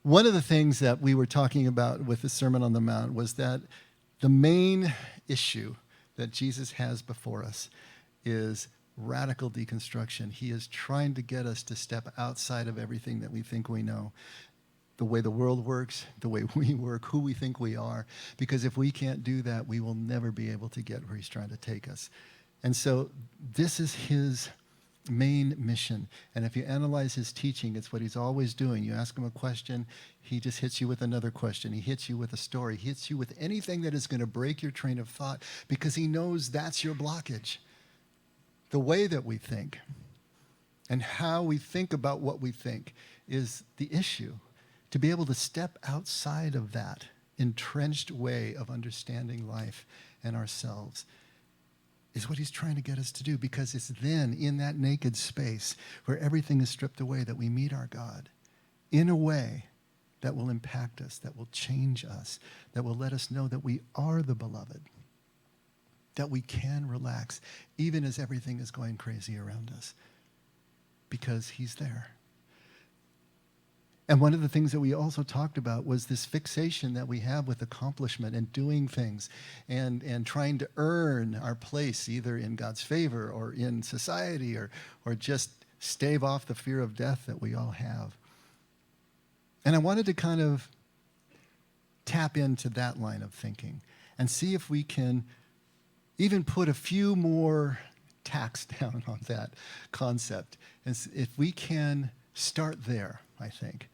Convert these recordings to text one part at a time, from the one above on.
One of the things that we were talking about with the Sermon on the Mount was that the main issue that Jesus has before us is radical deconstruction. He is trying to get us to step outside of everything that we think we know, the way the world works, the way we work, who we think we are. Because if we can't do that, we will never be able to get where he's trying to take us. And so this is his main mission. And if you analyze his teaching, it's what he's always doing. You ask him a question, he just hits you with another question. He hits you with a story. He hits you with anything that is going to break your train of thought, because he knows that's your blockage. The way that we think and how we think about what we think is the issue. To be able to step outside of that entrenched way of understanding life and ourselves is what he's trying to get us to do, because it's then in that naked space where everything is stripped away that we meet our God in a way that will impact us, that will change us, that will let us know that we are the beloved, that we can relax even as everything is going crazy around us, because he's there. And one of the things that we also talked about was this fixation that we have with accomplishment and doing things and trying to earn our place either in God's favor or in society or just stave off the fear of death that we all have. And I wanted to kind of tap into that line of thinking and see if we can even put a few more tacks down on that concept. And if we can start there, I think,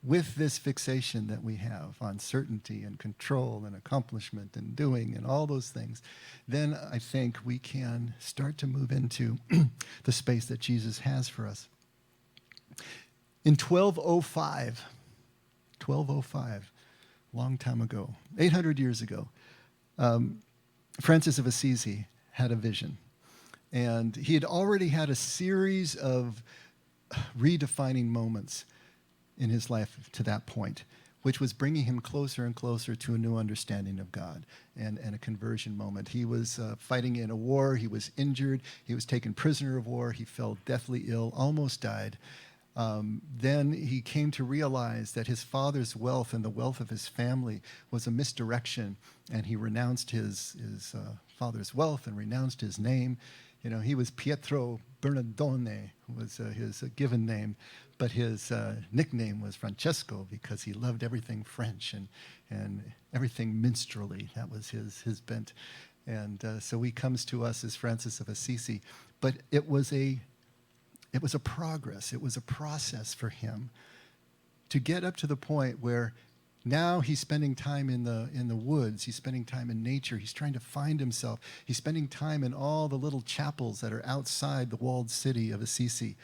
with this fixation that we have on certainty and control and accomplishment and doing and all those things, then I think we can start to move into the space that Jesus has for us. In 1205, long time ago, 800 years ago, Francis of Assisi had a vision. And he had already had a series of redefining moments in his life to that point, which was bringing him closer and closer to a new understanding of God and a conversion moment. He was fighting in a war. He was injured. He was taken prisoner of war. He fell deathly ill, almost died. Then he came to realize that his father's wealth and the wealth of his family was a misdirection, and he renounced his father's wealth and renounced his name. You know, he was Pietro Bernardone, was his given name, but his nickname was Francesco because he loved everything French and everything minstrelly. That was his bent. And so he comes to us as Francis of Assisi. But it was a progress. It was a process for him to get up to the point where now he's spending time in the woods. He's spending time in nature. He's trying to find himself. He's spending time in all the little chapels that are outside the walled city of Assisi.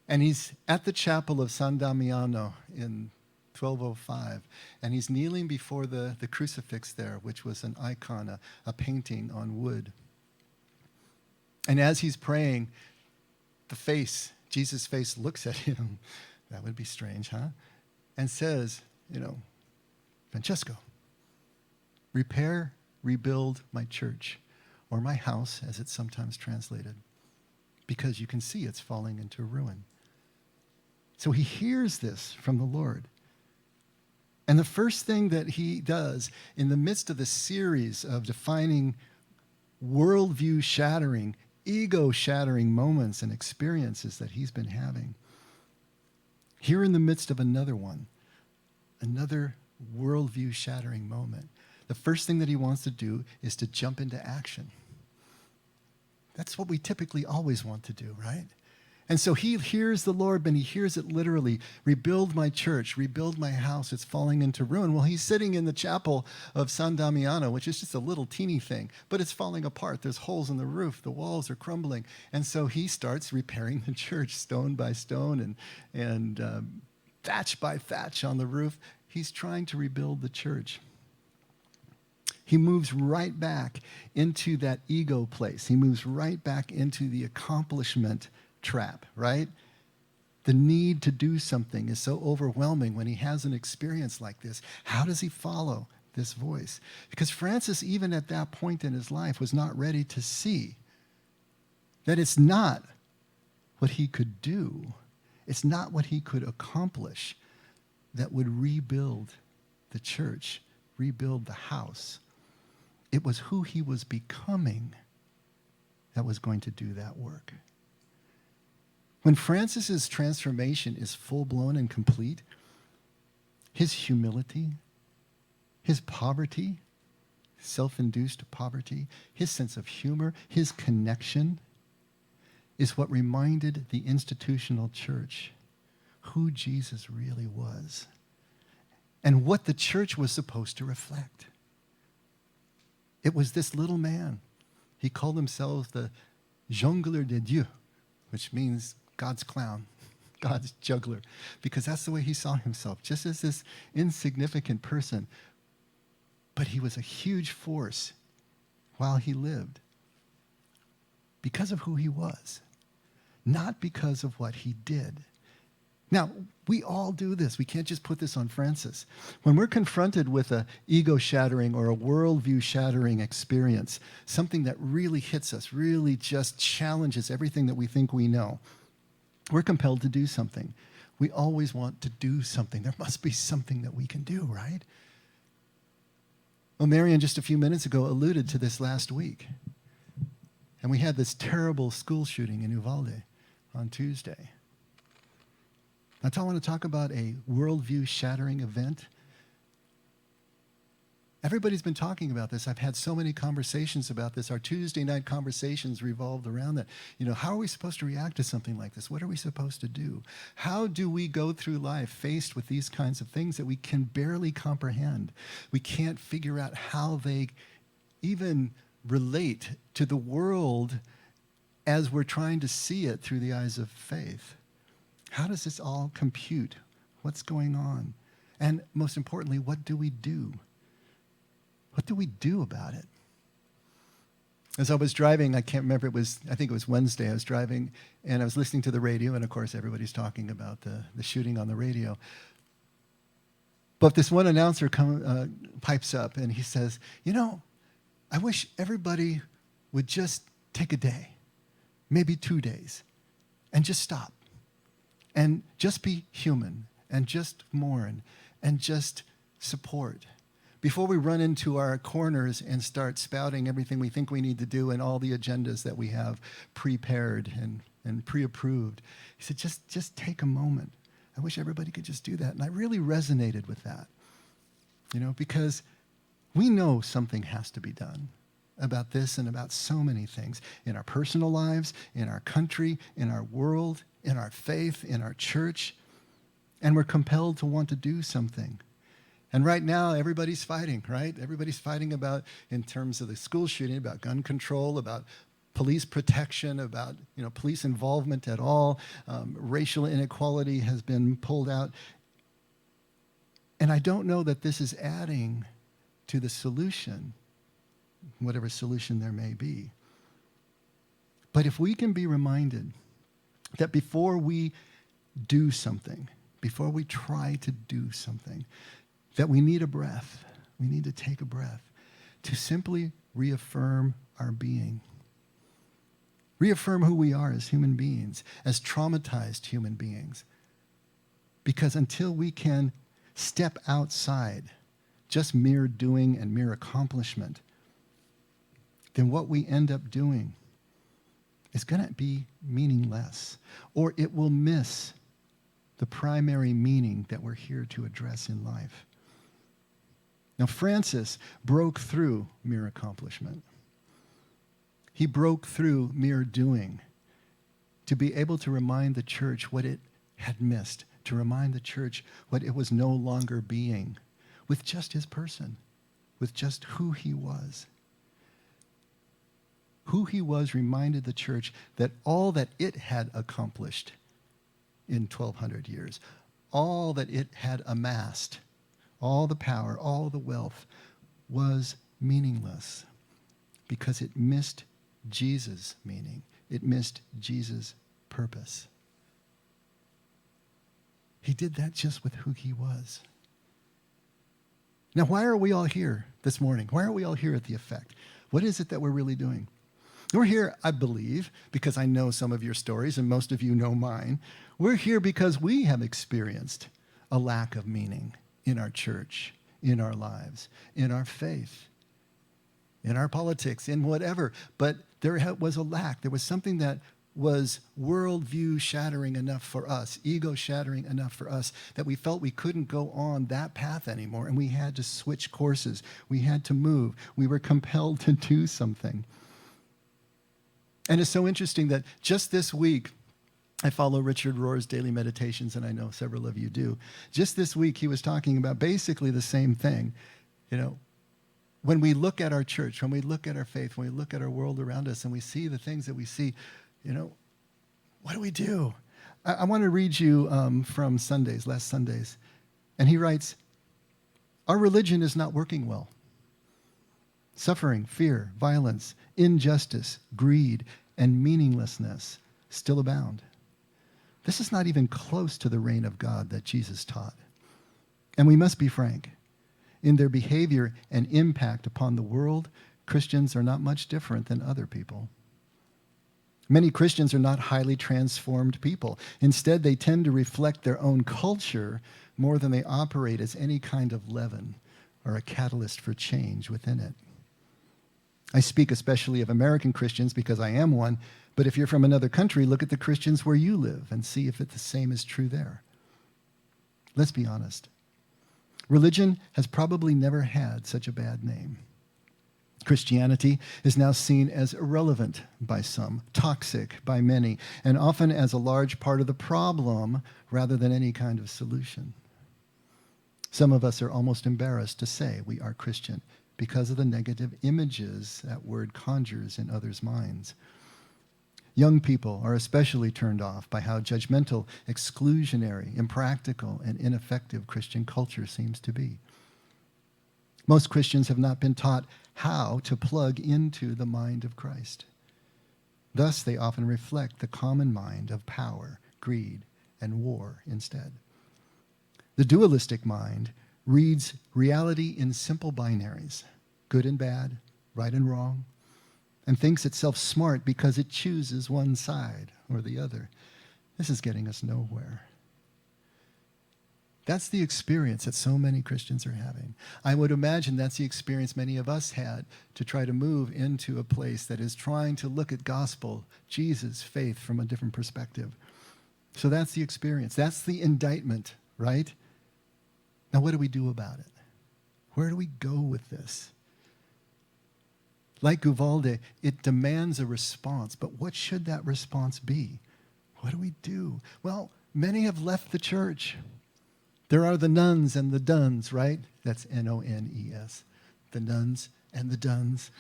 And he's at the chapel of San Damiano in 1205, and he's kneeling before the crucifix there, which was an icon, a painting on wood. And as he's praying, Jesus' face looks at him. That would be strange, huh? And says, Francesco, rebuild my church, or my house, as it's sometimes translated, because you can see it's falling into ruin. So he hears this from the Lord. And the first thing that he does in the midst of the series of defining worldview shattering, ego shattering moments and experiences that he's been having, here in the midst of another worldview shattering moment, the first thing that he wants to do is to jump into action. That's what we typically always want to do, right? And so he hears the Lord, but he hears it literally. Rebuild my church, rebuild my house, it's falling into ruin. Well, he's sitting in the chapel of San Damiano, which is just a little teeny thing, but it's falling apart. There's holes in the roof. The walls are crumbling. And so he starts repairing the church stone by stone and thatch by thatch on the roof. He's trying to rebuild the church. He moves right back into that ego place. He moves right back into the accomplishment trap, right? The need to do something is so overwhelming when he has an experience like this. How does he follow this voice? Because Francis, even at that point in his life, was not ready to see that it's not what he could do. It's not what he could accomplish that would rebuild the church, rebuild the house. It was who he was becoming that was going to do that work. When Francis's transformation is full-blown and complete, his humility, his poverty, self-induced poverty, his sense of humor, his connection is what reminded the institutional church who Jesus really was and what the church was supposed to reflect. It was this little man. He called himself the jongleur de Dieu, which means God's clown, God's juggler, because that's the way he saw himself, just as this insignificant person. But he was a huge force while he lived because of who he was, not because of what he did. Now, we all do this. We can't just put this on Francis. When we're confronted with an ego-shattering or a worldview-shattering experience, something that really hits us, really just challenges everything that we think we know, we're compelled to do something. We always want to do something. There must be something that we can do, right? Well, Marion just a few minutes ago alluded to this last week. And we had this terrible school shooting in Uvalde on Tuesday. Now, I want to talk about a worldview-shattering event. Everybody's been talking about this. I've had so many conversations about this. Our Tuesday night conversations revolved around that. How are we supposed to react to something like this? What are we supposed to do? How do we go through life faced with these kinds of things that we can barely comprehend? We can't figure out how they even relate to the world as we're trying to see it through the eyes of faith. How does this all compute? What's going on? And most importantly, what do we do? What do we do about it? As I was driving, I can't remember, I think it was Wednesday, I was driving and I was listening to the radio, and of course everybody's talking about the shooting on the radio. But this one announcer pipes up and he says, I wish everybody would just take a day, maybe 2 days, and just stop. And just be human, and just mourn, and just support. Before we run into our corners and start spouting everything we think we need to do and all the agendas that we have prepared and pre-approved. He said, just take a moment. I wish everybody could just do that. And I really resonated with that, because we know something has to be done about this and about so many things in our personal lives, in our country, in our world, in our faith, in our church, and we're compelled to want to do something. And right now, everybody's fighting, right? Everybody's fighting about, in terms of the school shooting, about gun control, about police protection, about police involvement at all. Racial inequality has been pulled out. And I don't know that this is adding to the solution, whatever solution there may be. But if we can be reminded that before we do something, before we try to do something, that we need a breath. We need to take a breath to simply reaffirm our being. Reaffirm who we are as human beings, as traumatized human beings. Because until we can step outside just mere doing and mere accomplishment, then what we end up doing is going to be meaningless, or it will miss the primary meaning that we're here to address in life. Now, Francis broke through mere accomplishment. He broke through mere doing to be able to remind the church what it had missed, to remind the church what it was no longer being, with just his person, with just who he was. Who he was reminded the church that all that it had accomplished in 1,200 years, all that it had amassed, all the power, all the wealth, was meaningless because it missed Jesus' meaning. It missed Jesus' purpose. He did that just with who he was. Now, why are we all here this morning? Why are we all here at the Effect? What is it that we're really doing? We're here, I believe, because I know some of your stories and most of you know mine. We're here because we have experienced a lack of meaning in our church, in our lives, in our faith, in our politics, in whatever. But there was a lack. There was something that was worldview shattering enough for us, ego shattering enough for us, that we felt we couldn't go on that path anymore, and we had to switch courses. We had to move. We were compelled to do something. And it's so interesting that just this week, I follow Richard Rohr's daily meditations, and I know several of you do. Just this week, he was talking about basically the same thing. When we look at our church, when we look at our faith, when we look at our world around us, and we see the things that we see, what do we do? I want to read you from last Sundays. And he writes, our religion is not working well. Suffering, fear, violence, injustice, greed, and meaninglessness still abound. This is not even close to the reign of God that Jesus taught. And we must be frank. In their behavior and impact upon the world, Christians are not much different than other people. Many Christians are not highly transformed people. Instead, they tend to reflect their own culture more than they operate as any kind of leaven or a catalyst for change within it. I speak especially of American Christians because I am one, but if you're from another country, look at the Christians where you live and see if the same is true there. Let's be honest. Religion has probably never had such a bad name. Christianity is now seen as irrelevant by some, toxic by many, and often as a large part of the problem rather than any kind of solution. Some of us are almost embarrassed to say we are Christian because of the negative images that word conjures in others' minds. Young people are especially turned off by how judgmental, exclusionary, impractical, and ineffective Christian culture seems to be. Most Christians have not been taught how to plug into the mind of Christ. Thus, they often reflect the common mind of power, greed, and war instead. The dualistic mind reads reality in simple binaries, good and bad, right and wrong, and thinks itself smart because it chooses one side or the other. This is getting us nowhere. That's the experience that so many Christians are having. I would imagine that's the experience many of us had to try to move into a place that is trying to look at gospel, Jesus, faith from a different perspective. So that's the experience. That's the indictment, right? Now, what do we do about it? Where do we go with this? Like Uvalde, it demands a response, but what should that response be? What do we do? Well, many have left the church. There are the nuns and the duns, right? That's N-O-N-E-S. The nuns and the duns,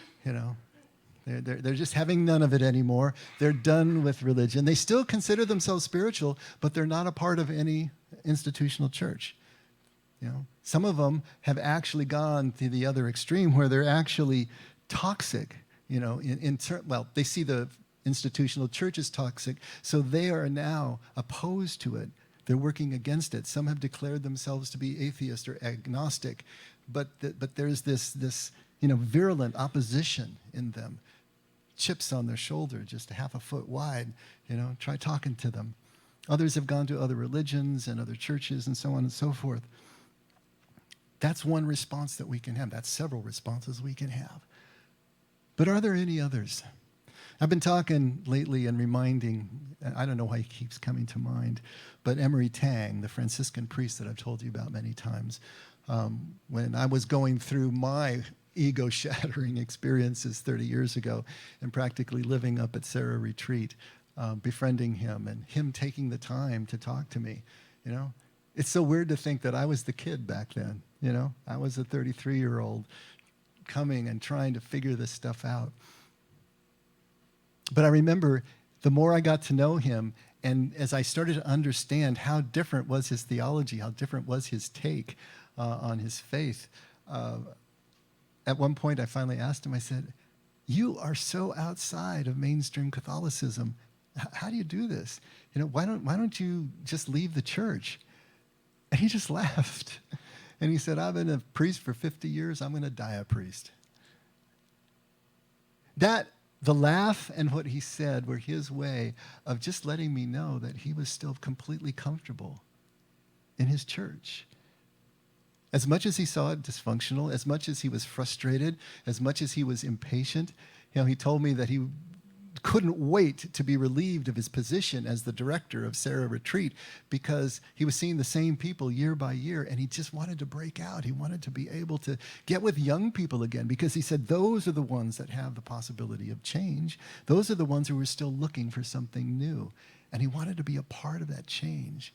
They're just having none of it anymore. They're done with religion. They still consider themselves spiritual, but they're not a part of any institutional church. Some of them have actually gone to the other extreme where they're actually toxic, they see the institutional church as toxic, so they are now opposed to it. They're working against it. Some have declared themselves to be atheist or agnostic, but there's this virulent opposition in them. Chips on their shoulder, just a half a foot wide. Try talking to them. Others have gone to other religions and other churches and so on and so forth. That's one response that we can have. That's several responses we can have. But are there any others? I've been talking lately and reminding, I don't know why he keeps coming to mind, but Emery Tang, the Franciscan priest that I've told you about many times, when I was going through my ego-shattering experiences 30 years ago and practically living up at Sarah Retreat, befriending him and him taking the time to talk to me, It's so weird to think that I was the kid back then, I was a 33-year-old coming and trying to figure this stuff out. But I remember the more I got to know him, and as I started to understand how different was his theology, how different was his take on his faith, at one point I finally asked him, I said, "You are so outside of mainstream Catholicism. How do you do this? Why don't you just leave the church?" And he just laughed. And he said, "I've been a priest for 50 years. I'm going to die a priest." The laugh and what he said were his way of just letting me know that he was still completely comfortable in his church. As much as he saw it dysfunctional, as much as he was frustrated, as much as he was impatient, he told me that he couldn't wait to be relieved of his position as the director of Sarah Retreat because he was seeing the same people year by year, and he just wanted to break out. He wanted to be able to get with young people again because he said those are the ones that have the possibility of change. Those are the ones who are still looking for something new, and he wanted to be a part of that change.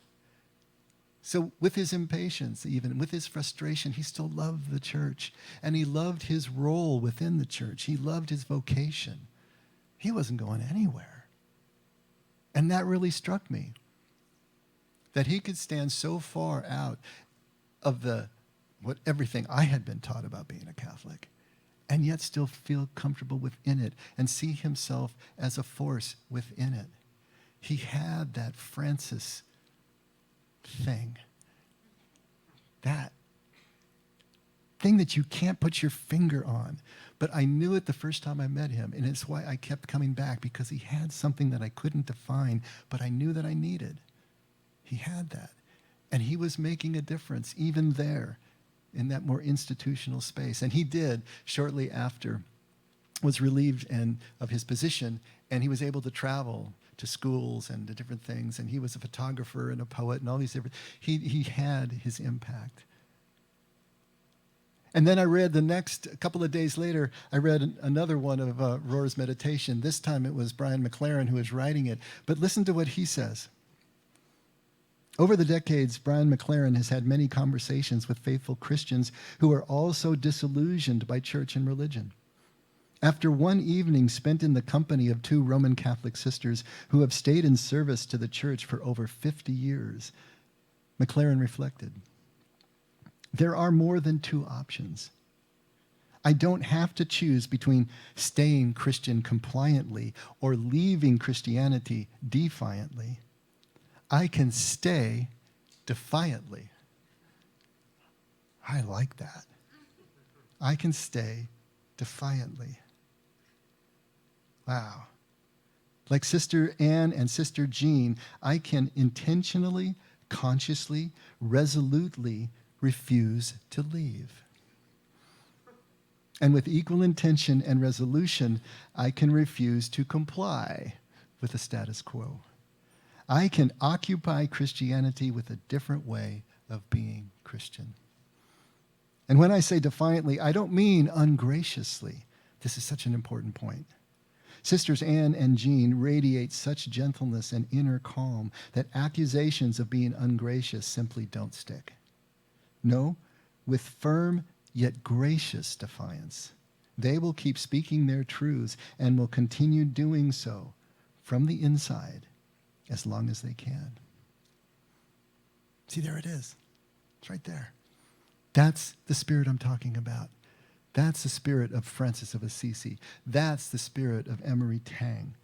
So with his impatience, even with his frustration, he still loved the church, and he loved his role within the church. He loved his vocation. He wasn't going anywhere. And that really struck me, that he could stand so far out of everything I had been taught about being a Catholic, and yet still feel comfortable within it and see himself as a force within it. He had that Francis thing, that thing that you can't put your finger on. But I knew it the first time I met him, and it's why I kept coming back, because he had something that I couldn't define, but I knew that I needed. He had that. And he was making a difference even there in that more institutional space. And he did, shortly after, was relieved of his position, and he was able to travel to schools and to different things, and he was a photographer and a poet and all these different, he had his impact. And then I read a couple of days later, I read another one of Rohr's meditation. This time it was Brian Mclaren who was writing it. But listen to what he says. Over the decades, Brian Mclaren has had many conversations with faithful Christians who are also disillusioned by church and religion. After one evening spent in the company of two Roman Catholic sisters who have stayed in service to the church for over 50 years, Mclaren reflected, there are more than two options. I don't have to choose between staying Christian compliantly or leaving Christianity defiantly. I can stay defiantly. I like that. I can stay defiantly. Wow. Like Sister Anne and Sister Jean, I can intentionally, consciously, resolutely refuse to leave. And with equal intention and resolution, I can refuse to comply with the status quo. I can occupy Christianity with a different way of being Christian. And when I say defiantly, I don't mean ungraciously. This is such an important point. Sisters Anne and Jean radiate such gentleness and inner calm that accusations of being ungracious simply don't stick. No, with firm yet gracious defiance, they will keep speaking their truths and will continue doing so from the inside as long as they can. See, there it is. It's right there. That's the spirit I'm talking about. That's the spirit of Francis of Assisi. That's the spirit of Emery Tang.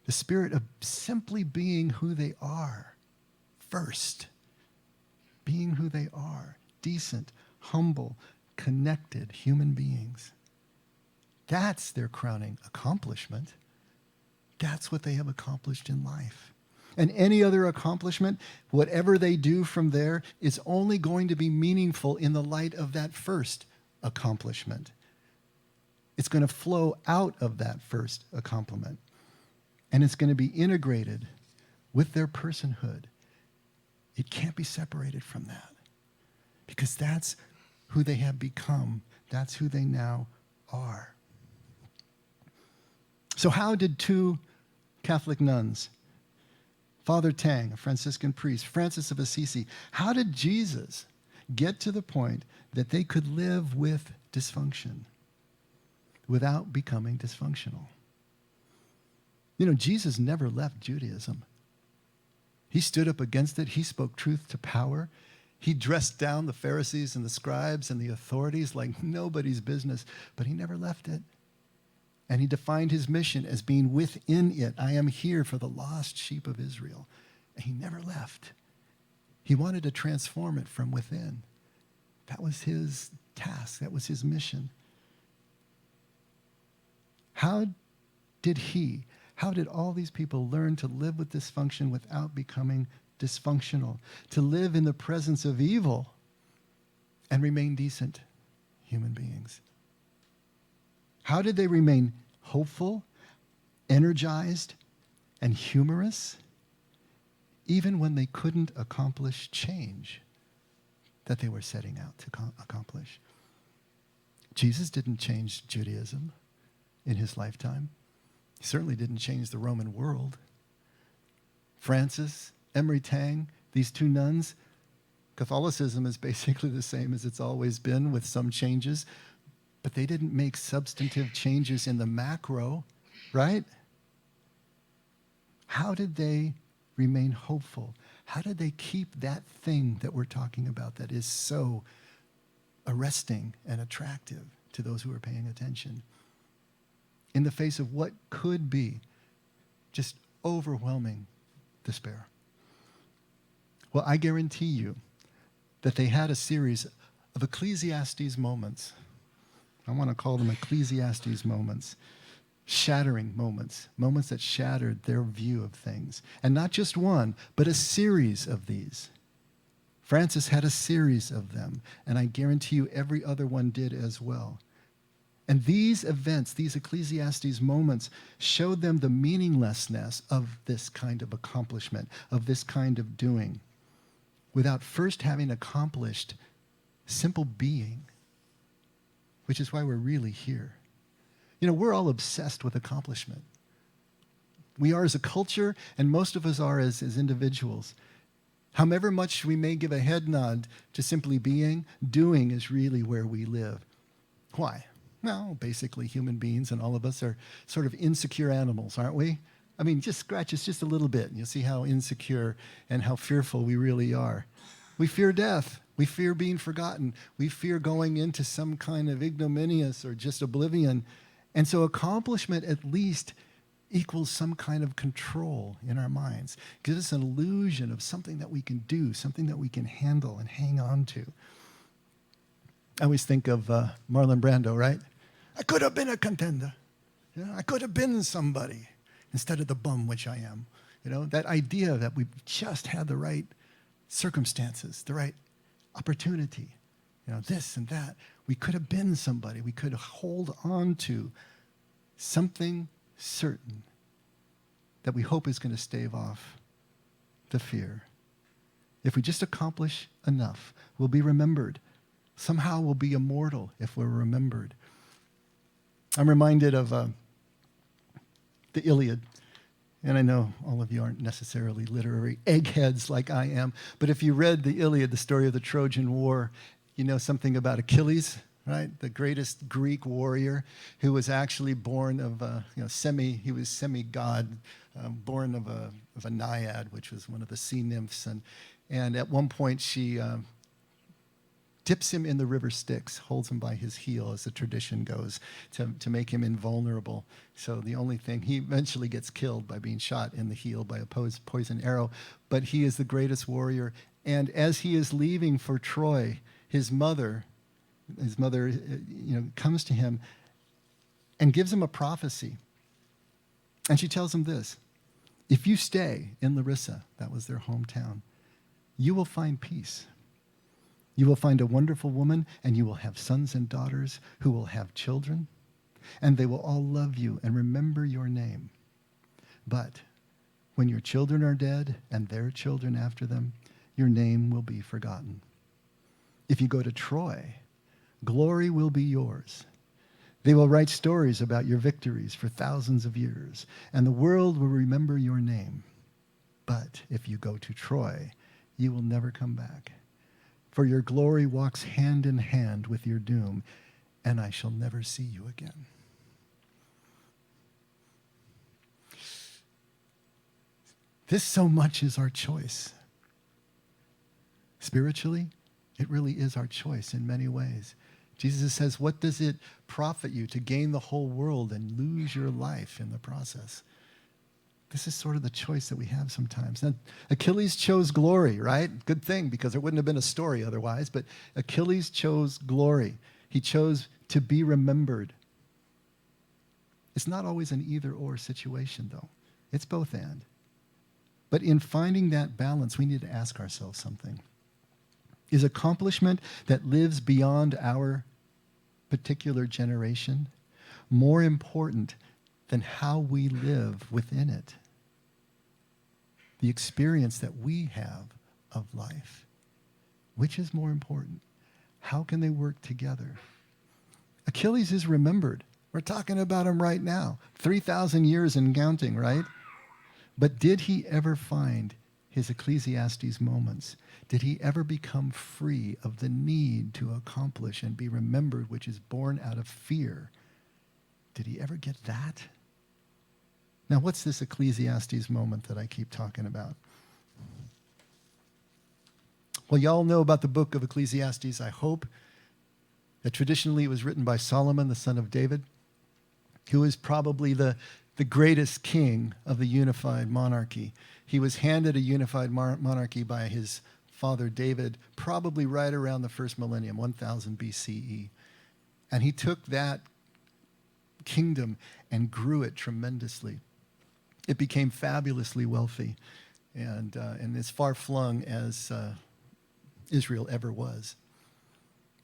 The spirit of simply being who they are first. Being who they are. Decent, humble, connected human beings. That's their crowning accomplishment. That's what they have accomplished in life. And any other accomplishment, whatever they do from there, is only going to be meaningful in the light of that first accomplishment. It's going to flow out of that first accomplishment. And it's going to be integrated with their personhood. It can't be separated from that. Because that's who they have become. That's who they now are. So how did two Catholic nuns, Father Tang, a Franciscan priest, Francis of Assisi, how did Jesus get to the point that they could live with dysfunction without becoming dysfunctional? You know, Jesus never left Judaism. He stood up against it. He spoke truth to power. He dressed down the Pharisees and the scribes and the authorities like nobody's business, but he never left it. And he defined his mission as being within it. I am here for the lost sheep of Israel. And he never left. He wanted to transform it from within. That was his task. That was his mission. How did all these people learn to live with dysfunction without becoming dysfunctional, to live in the presence of evil and remain decent human beings? How did they remain hopeful, energized, and humorous, even when they couldn't accomplish change that they were setting out to accomplish? Jesus didn't change Judaism in his lifetime. He certainly didn't change the Roman world. Francis, Emery Tang, these two nuns, Catholicism is basically the same as it's always been with some changes, but they didn't make substantive changes in the macro, right? How did they remain hopeful? How did they keep that thing that we're talking about that is so arresting and attractive to those who are paying attention in the face of what could be just overwhelming despair? Well, I guarantee you that they had a series of Ecclesiastes moments. I want to call them Ecclesiastes moments. Shattering moments, moments that shattered their view of things. And not just one, but a series of these. Francis had a series of them, and I guarantee you every other one did as well. And these events, these Ecclesiastes moments, showed them the meaninglessness of this kind of accomplishment, of this kind of doing, without first having accomplished simple being, which is why we're really here. You know, we're all obsessed with accomplishment. We are as a culture, and most of us are as individuals. However much we may give a head nod to simply being, doing is really where we live. Why? Well, basically human beings and all of us are sort of insecure animals, aren't we? I mean, just scratch us just a little bit, and you'll see how insecure and how fearful we really are. We fear death. We fear being forgotten. We fear going into some kind of ignominious or just oblivion. And so accomplishment at least equals some kind of control in our minds. Gives us an illusion of something that we can do, something that we can handle and hang on to. I always think of Marlon Brando, right? I could have been a contender. You know, I could have been somebody instead of the bum which I am. You know, that idea that we've just had the right circumstances, the right opportunity, you know, this and that. We could have been somebody. We could hold on to something certain that we hope is going to stave off the fear. If we just accomplish enough, we'll be remembered. Somehow we'll be immortal if we're remembered. I'm reminded of the Iliad. And I know all of you aren't necessarily literary eggheads like I am, but if you read the Iliad, the story of the Trojan War, you know something about Achilles, right? The greatest Greek warrior who was actually born of he was semi-god, born of a naiad, which was one of the sea nymphs. And at one point she dips him in the river Styx, holds him by his heel, as the tradition goes, to make him invulnerable. So the only thing, he eventually gets killed by being shot in the heel by a poison arrow, but he is the greatest warrior. And as he is leaving for Troy, his mother comes to him and gives him a prophecy. And she tells him this: if you stay in Larissa, that was their hometown, you will find peace. You will find a wonderful woman, and you will have sons and daughters who will have children, and they will all love you and remember your name. But when your children are dead and their children after them, your name will be forgotten. If you go to Troy, glory will be yours. They will write stories about your victories for thousands of years, and the world will remember your name. But if you go to Troy, you will never come back. For your glory walks hand in hand with your doom, and I shall never see you again. This so much is our choice. Spiritually, it really is our choice in many ways. Jesus says, what does it profit you to gain the whole world and lose your life in the process? This is sort of the choice that we have sometimes. Now, Achilles chose glory, right? Good thing, because there wouldn't have been a story otherwise. But Achilles chose glory. He chose to be remembered. It's not always an either-or situation, though. It's both and. But in finding that balance, we need to ask ourselves something. Is accomplishment that lives beyond our particular generation more important than how we live within it? The experience that we have of life. Which is more important? How can they work together? Achilles is remembered. We're talking about him right now. 3,000 years and counting, right? But did he ever find his Ecclesiastes moments? Did he ever become free of the need to accomplish and be remembered, which is born out of fear? Did he ever get that? Now, what's this Ecclesiastes moment that I keep talking about? Well, y'all know about the book of Ecclesiastes, I hope. That traditionally it was written by Solomon, the son of David, who is probably the greatest king of the unified monarchy. He was handed a unified monarchy by his father David, probably right around the first millennium, 1000 BCE. And he took that kingdom and grew it tremendously. It became fabulously wealthy and as far-flung as Israel ever was.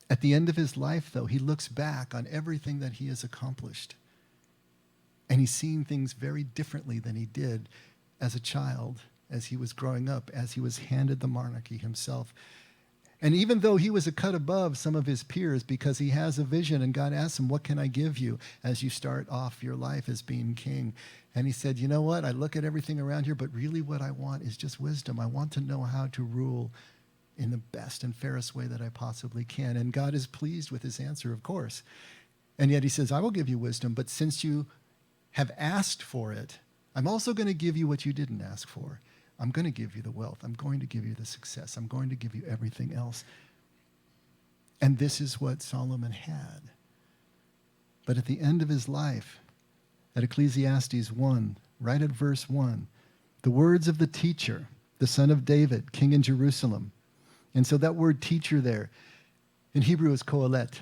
At the end of his life, though, he looks back on everything that he has accomplished. And he's seeing things very differently than he did as a child, as he was growing up, as he was handed the monarchy himself. And even though he was a cut above some of his peers because he has a vision and God asks him, what can I give you as you start off your life as being king? And he said, you know what? I look at everything around here, but really what I want is just wisdom. I want to know how to rule in the best and fairest way that I possibly can. And God is pleased with his answer, of course. And yet he says, I will give you wisdom, but since you have asked for it, I'm also going to give you what you didn't ask for. I'm going to give you the wealth. I'm going to give you the success. I'm going to give you everything else. And this is what Solomon had. But at the end of his life, at Ecclesiastes 1, right at verse 1, the words of the teacher, the son of David, king in Jerusalem. And so that word teacher there, in Hebrew is kohelet.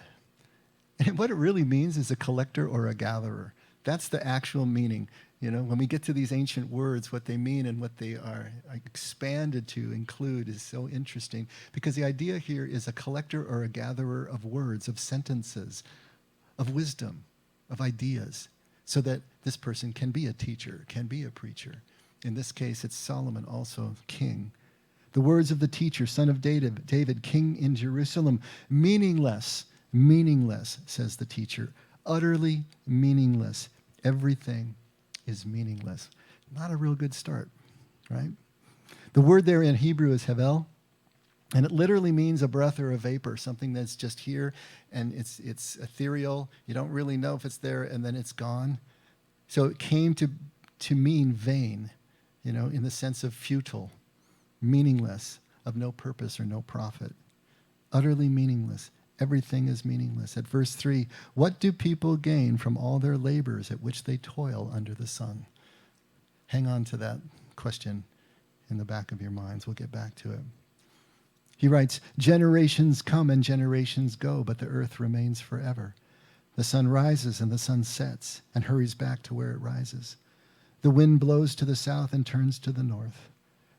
And what it really means is a collector or a gatherer. That's the actual meaning. You know, when we get to these ancient words, what they mean and what they are expanded to include is so interesting, because the idea here is a collector or a gatherer of words, of sentences, of wisdom, of ideas, so that this person can be a teacher, can be a preacher. In this case, it's Solomon, also king. The words of the teacher, son of David, king in Jerusalem, meaningless, says the teacher, utterly meaningless. Everything is meaningless. Not a real good start, right? The word there in Hebrew is hevel, and it literally means a breath or a vapor, something that's just here, and it's ethereal. You don't really know if it's there, and then it's gone. So it came to mean vain, you know, in the sense of futile, meaningless, of no purpose or no profit. Utterly meaningless. Everything is meaningless. At verse 3, what do people gain from all their labors at which they toil under the sun? Hang on to that question in the back of your minds. We'll get back to it. He writes, generations come and generations go, but the earth remains forever. The sun rises and the sun sets and hurries back to where it rises. The wind blows to the south and turns to the north.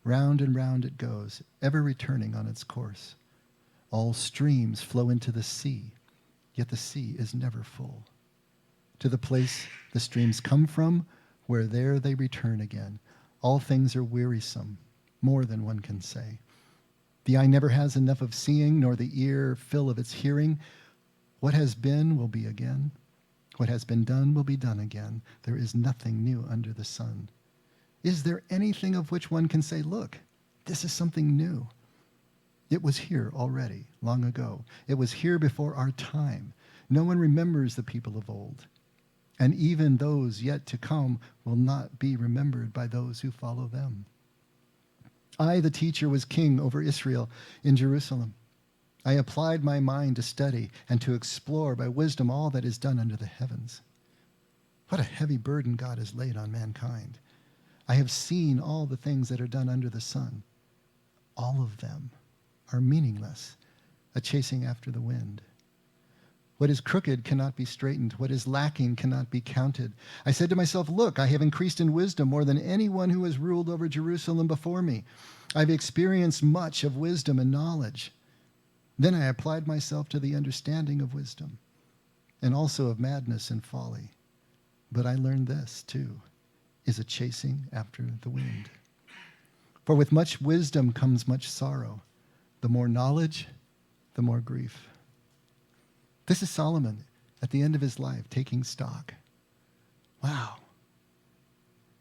Round and round it goes, ever returning on its course. All streams flow into the sea, yet the sea is never full. To the place the streams come from, where there they return again. All things are wearisome, more than one can say. The eye never has enough of seeing, nor the ear fill of its hearing. What has been will be again. What has been done will be done again. There is nothing new under the sun. Is there anything of which one can say, look, this is something new? It was here already, long ago. It was here before our time. No one remembers the people of old. And even those yet to come will not be remembered by those who follow them. I, the teacher, was king over Israel in Jerusalem. I applied my mind to study and to explore by wisdom all that is done under the heavens. What a heavy burden God has laid on mankind. I have seen all the things that are done under the sun. All of them are meaningless, a chasing after the wind. What is crooked cannot be straightened. What is lacking cannot be counted. I said to myself, look, I have increased in wisdom more than anyone who has ruled over Jerusalem before me. I've experienced much of wisdom and knowledge. Then I applied myself to the understanding of wisdom and also of madness and folly. But I learned this, too, is a chasing after the wind. For with much wisdom comes much sorrow. The more knowledge, the more grief. This is Solomon at the end of his life taking stock. Wow.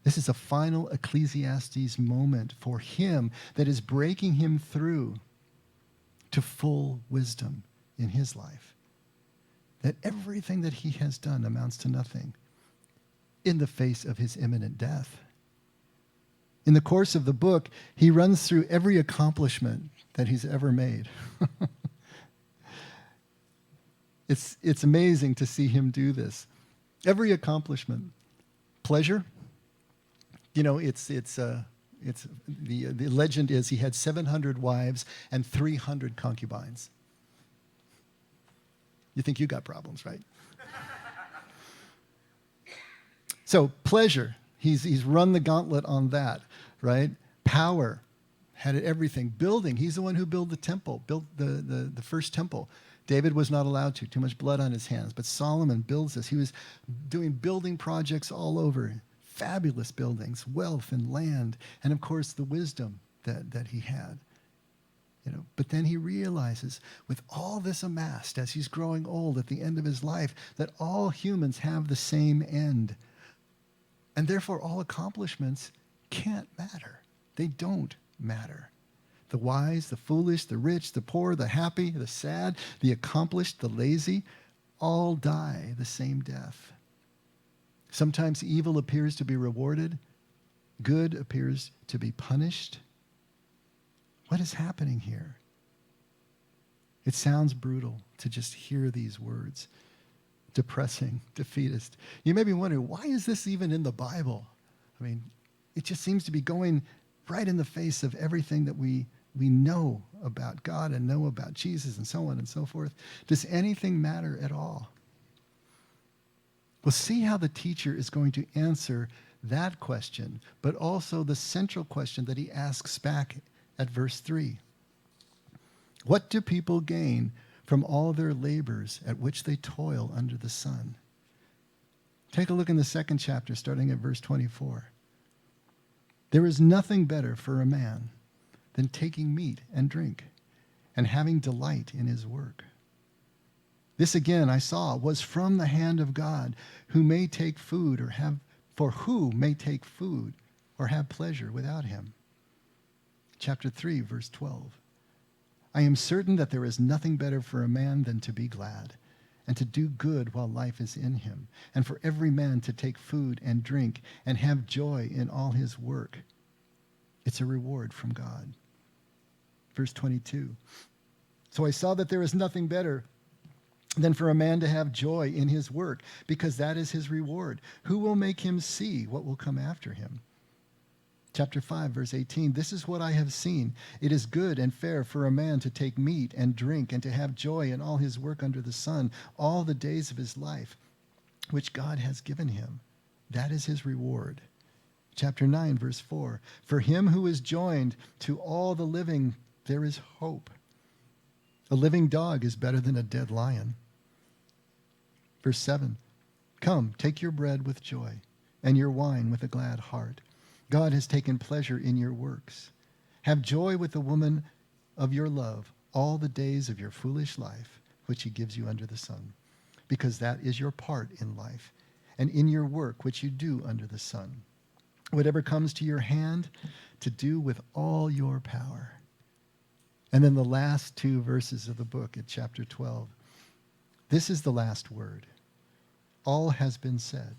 This is a final Ecclesiastes moment for him that is breaking him through to full wisdom in his life. That everything that he has done amounts to nothing in the face of his imminent death. In the course of the book, he runs through every accomplishment that he's ever made. It's amazing to see him do this. Every accomplishment. Pleasure. You know, the legend is he had 700 wives and 300 concubines. You think you got problems, right? So pleasure, he's run the gauntlet on that, right? Power, had everything. Building, he's the one who built the temple, built the first temple. David was not allowed to, too much blood on his hands. But Solomon builds this. He was doing building projects all over, fabulous buildings, wealth and land, and of course the wisdom that he had. You know, but then he realizes with all this amassed as he's growing old at the end of his life that all humans have the same end. And therefore all accomplishments can't matter. They don't matter. The wise, the foolish, the rich, the poor, the happy, the sad, the accomplished, the lazy, all die the same death. Sometimes evil appears to be rewarded. Good appears to be punished. What is happening here? It sounds brutal to just hear these words. Depressing, defeatist. You may be wondering, why is this even in the Bible? I mean, it just seems to be going right in the face of everything that we know about God and know about Jesus and so on and so forth. Does anything matter at all? Well, see how the teacher is going to answer that question, but also the central question that he asks back at verse 3. What do people gain from all their labors at which they toil under the sun? Take a look in the second chapter, starting at verse 24. There is nothing better for a man than taking meat and drink and having delight in his work. This again I saw was from the hand of God, who may take food or have pleasure without him. Chapter 3, verse 12. I am certain that there is nothing better for a man than to be glad and to do good while life is in him, and for every man to take food and drink and have joy in all his work. It's a reward from God. Verse 22. So I saw that there is nothing better than for a man to have joy in his work, because that is his reward. Who will make him see what will come after him? Chapter 5, verse 18, this is what I have seen. It is good and fair for a man to take meat and drink and to have joy in all his work under the sun, all the days of his life, which God has given him. That is his reward. Chapter 9, verse 4, for him who is joined to all the living, there is hope. A living dog is better than a dead lion. Verse 7, come, take your bread with joy and your wine with a glad heart. God has taken pleasure in your works. Have joy with the woman of your love all the days of your foolish life, which he gives you under the sun, because that is your part in life, and in your work which you do under the sun. Whatever comes to your hand, to do with all your power. And then the last two verses of the book at chapter 12. This is the last word. All has been said.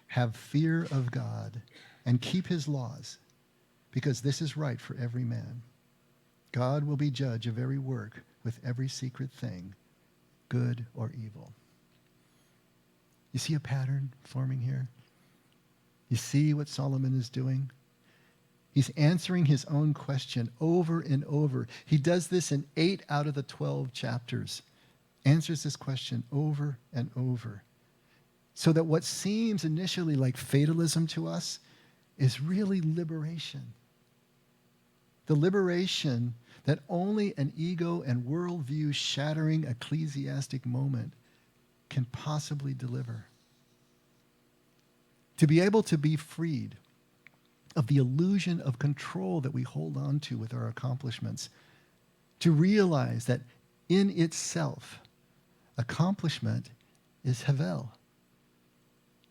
Have fear of God and keep his laws, because this is right for every man. God will be judge of every work with every secret thing, good or evil. You see a pattern forming here? You see what Solomon is doing? He's answering his own question over and over. He does this in 8 out of the 12 chapters answers this question over and over, so that what seems initially like fatalism to us is really liberation. The liberation that only an ego and worldview shattering ecclesiastic moment can possibly deliver. To be able to be freed of the illusion of control that we hold on to with our accomplishments, to realize that in itself, accomplishment is havel.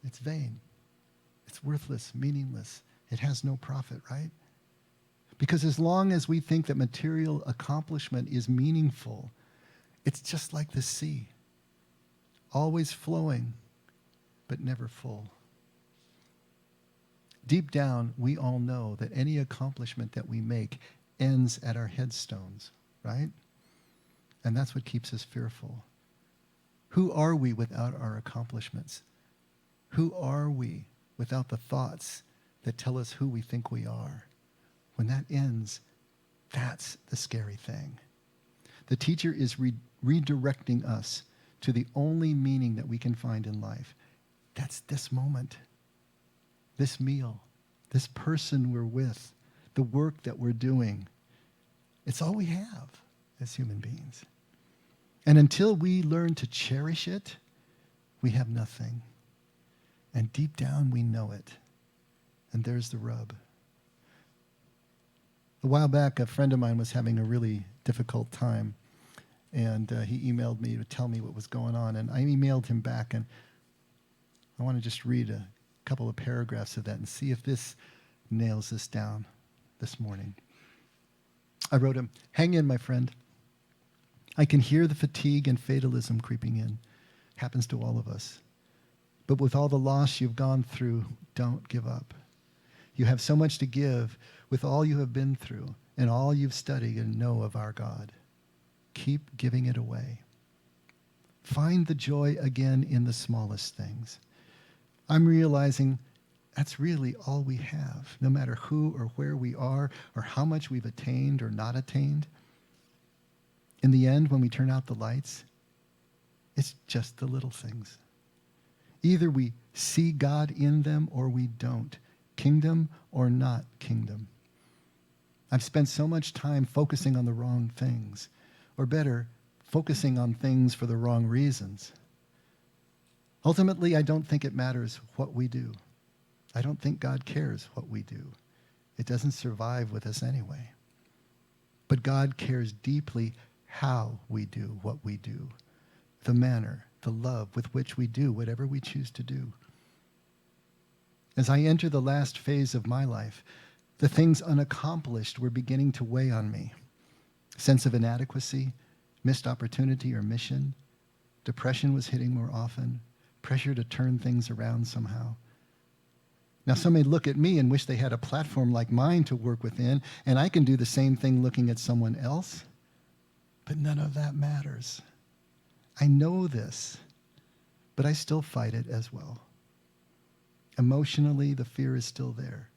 It's vain. It's worthless, meaningless. It has no profit, right? Because as long as we think that material accomplishment is meaningful, it's just like the sea, always flowing, but never full. Deep down, we all know that any accomplishment that we make ends at our headstones, right? And that's what keeps us fearful. Who are we without our accomplishments? Who are we without the thoughts that tell us who we think we are? When that ends, that's the scary thing. The teacher is redirecting us to the only meaning that we can find in life. That's this moment, this meal, this person we're with, the work that we're doing. It's all we have as human beings. And until we learn to cherish it, we have nothing. And deep down, we know it. And there's the rub. A while back, a friend of mine was having a really difficult time, and he emailed me to tell me what was going on, and I emailed him back, and I want to just read a couple of paragraphs of that and see if this nails this down this morning. I wrote him, "Hang in, my friend. I can hear the fatigue and fatalism creeping in. Happens to all of us. But with all the loss you've gone through, don't give up. You have so much to give with all you have been through and all you've studied and know of our God. Keep giving it away. Find the joy again in the smallest things. I'm realizing that's really all we have, no matter who or where we are or how much we've attained or not attained. In the end, when we turn out the lights, it's just the little things. Either we see God in them or we don't. Kingdom or not kingdom. I've spent so much time focusing on the wrong things, or better, focusing on things for the wrong reasons. Ultimately, I don't think it matters what we do. I don't think God cares what we do. It doesn't survive with us anyway. But God cares deeply how we do what we do, the manner, the love with which we do whatever we choose to do. As I enter the last phase of my life, the things unaccomplished were beginning to weigh on me. Sense of inadequacy, missed opportunity or mission, depression was hitting more often, pressure to turn things around somehow. Now, some may look at me and wish they had a platform like mine to work within, and I can do the same thing looking at someone else, but none of that matters. I know this, but I still fight it as well. Emotionally, the fear is still there,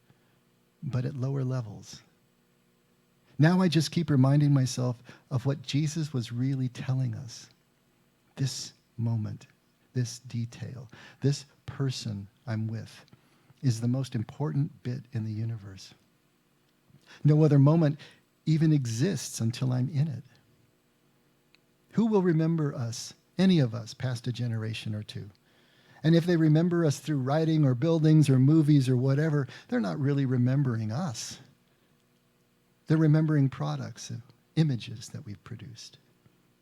but at lower levels. Now I just keep reminding myself of what Jesus was really telling us. This moment, this detail, this person I'm with is the most important bit in the universe. No other moment even exists until I'm in it. Who will remember us, any of us, past a generation or two? And if they remember us through writing or buildings or movies or whatever, they're not really remembering us. They're remembering products, images that we've produced.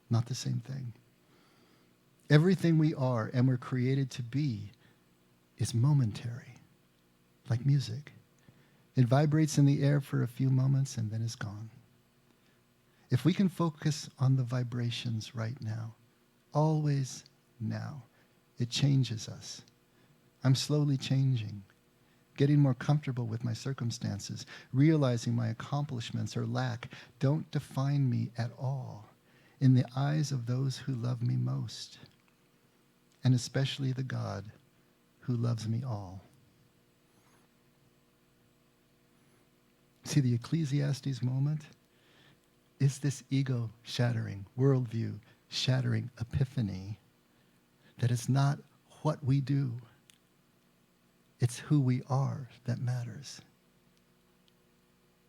Not the same thing. Everything we are and we're created to be is momentary, like music. It vibrates in the air for a few moments and then is gone. If we can focus on the vibrations right now, always now, it changes us. I'm slowly changing, getting more comfortable with my circumstances, realizing my accomplishments or lack don't define me at all in the eyes of those who love me most, and especially the God who loves me all. See, the Ecclesiastes moment is this ego-shattering, worldview shattering epiphany that it's not what we do, it's who we are that matters.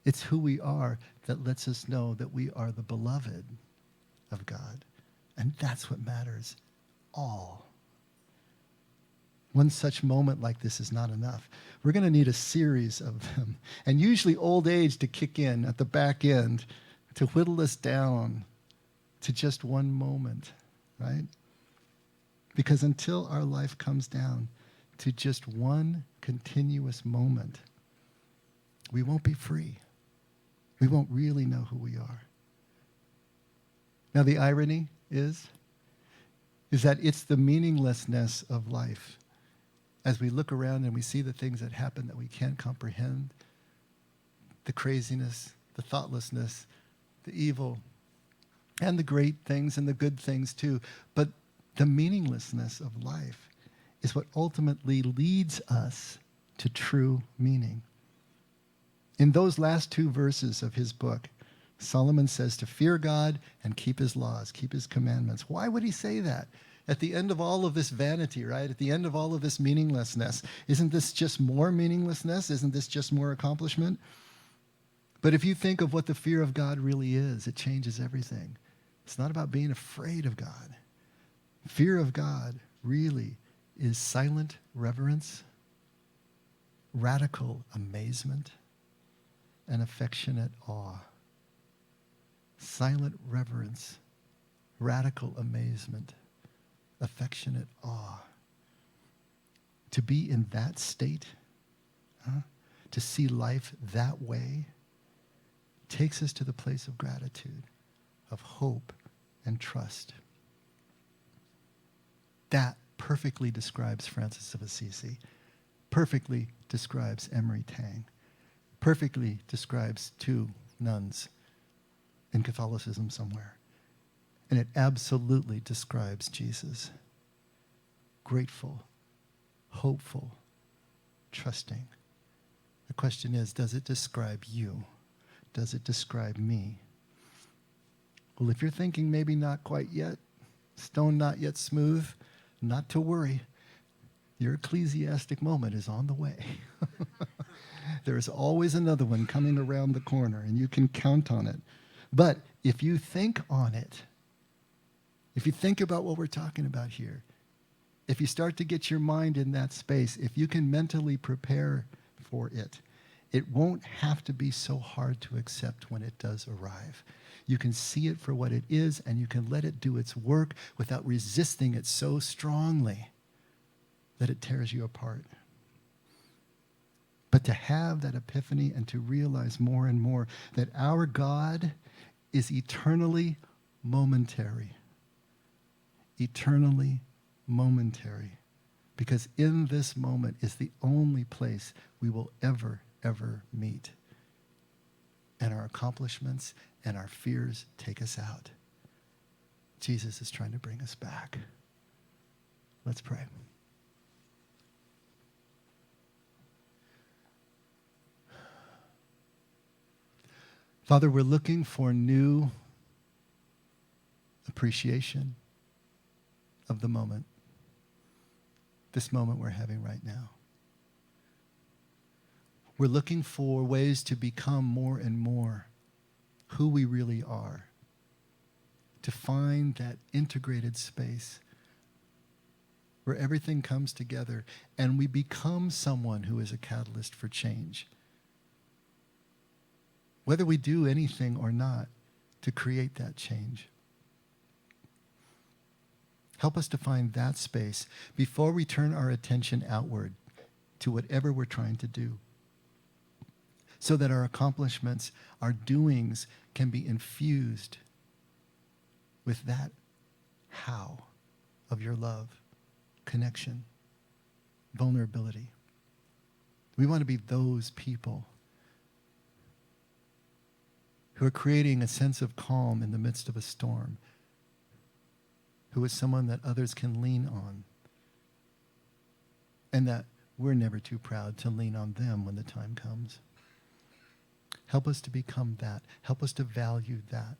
It's who we are that lets us know that we are the beloved of God. And that's what matters all. One such moment like this is not enough. We're going to need a series of them. And usually old age to kick in at the back end to whittle us down to just one moment, right? Because until our life comes down to just one continuous moment, we won't be free. We won't really know who we are. Now, the irony is that it's the meaninglessness of life. As we look around and we see the things that happen that we can't comprehend, the craziness, the thoughtlessness, the evil, and the great things and the good things too. But the meaninglessness of life is what ultimately leads us to true meaning. In those last two verses of his book, Solomon says to fear God and keep his laws, keep his commandments. Why would he say that? At the end of all of this vanity, right? At the end of all of this meaninglessness, isn't this just more meaninglessness? Isn't this just more accomplishment? But if you think of what the fear of God really is, it changes everything. It's not about being afraid of God. Fear of God really is silent reverence, radical amazement, and affectionate awe. Silent reverence, radical amazement, affectionate awe. To be in that state, to see life that way, takes us to the place of gratitude, of hope and trust. That perfectly describes Francis of Assisi, perfectly describes Emery Tang, perfectly describes two nuns in Catholicism somewhere. And it absolutely describes Jesus. Grateful, hopeful, trusting. The question is, does it describe you? Does it describe me? Well, if you're thinking maybe not quite yet, stone not yet smooth, not to worry. Your ecclesiastic moment is on the way. There is always another one coming around the corner, and you can count on it. But if you think on it, if you think about what we're talking about here, if you start to get your mind in that space, if you can mentally prepare for it, it won't have to be so hard to accept when it does arrive. You can see it for what it is, and you can let it do its work without resisting it so strongly that it tears you apart. But to have that epiphany and to realize more and more that our God is eternally momentary. Eternally momentary. Because in this moment is the only place we will ever meet. And our accomplishments and our fears take us out. Jesus is trying to bring us back. Let's pray. Father, we're looking for new appreciation of the moment, this moment we're having right now. We're looking for ways to become more and more who we really are, to find that integrated space where everything comes together and we become someone who is a catalyst for change. Whether we do anything or not to create that change. Help us to find that space before we turn our attention outward to whatever we're trying to do, so that our accomplishments, our doings can be infused with that how of your love, connection, vulnerability. We want to be those people who are creating a sense of calm in the midst of a storm, who is someone that others can lean on, and that we're never too proud to lean on them when the time comes. Help us to become that. Help us to value that.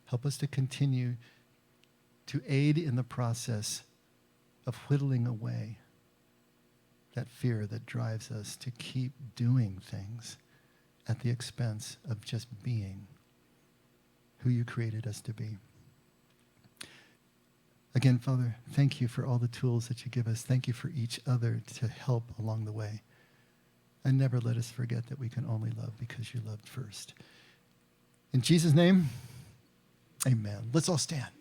Help us to continue to aid in the process of whittling away that fear that drives us to keep doing things at the expense of just being who you created us to be. Again, Father, thank you for all the tools that you give us. Thank you for each other to help along the way. And never let us forget that we can only love because you loved first. In Jesus' name, amen. Let's all stand.